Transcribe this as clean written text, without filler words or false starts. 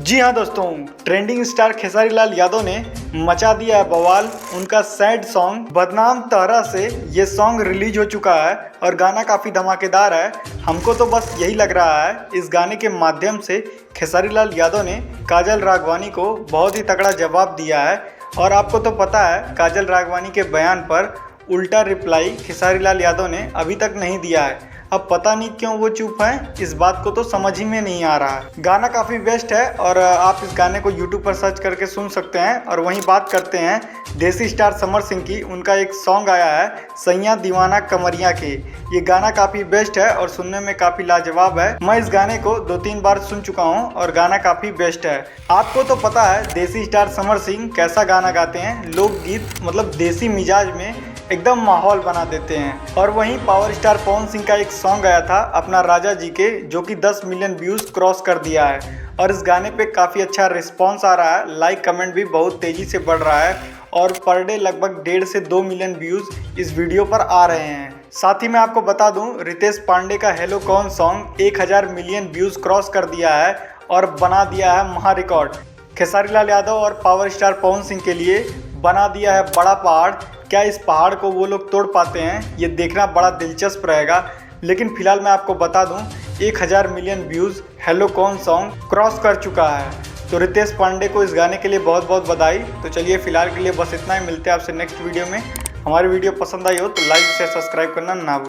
जी हाँ दोस्तों, trending star Khesari Lal Yadav ने मचा दिया है बवाल। उनका सैड सॉन्ग बदनाम तारा से ये सॉन्ग रिलीज हो चुका है और गाना काफ़ी धमाकेदार है। हमको तो बस यही लग रहा है इस गाने के माध्यम से खेसारी लाल यादव ने काजल राघवानी को बहुत ही तगड़ा जवाब दिया है। और आपको तो पता है काजल राघवानी के बयान पर उल्टा रिप्लाई खेसारी लाल यादव ने अभी तक नहीं दिया है। अब पता नहीं क्यों वो चुप हैं, इस बात को तो समझ ही में नहीं आ रहा है। गाना काफ़ी बेस्ट है और आप इस गाने को YouTube पर सर्च करके सुन सकते हैं। और वहीं बात करते हैं देसी स्टार समर सिंह की। उनका एक सॉन्ग आया है सैया दीवाना कमरिया के। ये गाना काफ़ी बेस्ट है और सुनने में काफ़ी लाजवाब है। मैं इस गाने को 2-3 बार सुन चुका हूँ और गाना काफ़ी बेस्ट है। आपको तो पता है देसी स्टार समर सिंह कैसा गाना गाते हैं, लोकगीत मतलब देसी मिजाज में एकदम माहौल बना देते हैं। और वहीं पावर स्टार पवन सिंह का एक सॉन्ग आया था अपना राजा जी के, जो कि 10 मिलियन व्यूज़ क्रॉस कर दिया है। और इस गाने पे काफ़ी अच्छा रिस्पांस आ रहा है, लाइक कमेंट भी बहुत तेज़ी से बढ़ रहा है और पर डे लगभग 1.5 से 2 मिलियन व्यूज़ इस वीडियो पर आ रहे हैं। साथ ही मैं आपको बता दूं रितेश पांडे का हेलो कौन सॉन्ग 1000 मिलियन व्यूज़ क्रॉस कर दिया है और बना दिया है महा रिकॉर्ड। खेसारी लाल यादव और पावर स्टार पवन सिंह के लिए बना दिया है बड़ा पहाड़। क्या इस पहाड़ को वो लोग तोड़ पाते हैं, ये देखना बड़ा दिलचस्प रहेगा। लेकिन फिलहाल मैं आपको बता दूं 1000 मिलियन व्यूज़ हेलो कौन सॉन्ग क्रॉस कर चुका है। तो रितेश पांडे को इस गाने के लिए बहुत बहुत बधाई। तो चलिए फिलहाल के लिए बस इतना ही, मिलते हैं आपसे नेक्स्ट वीडियो में। हमारी वीडियो पसंद आई हो तो लाइक शेयर सब्सक्राइब करना ना भूलें।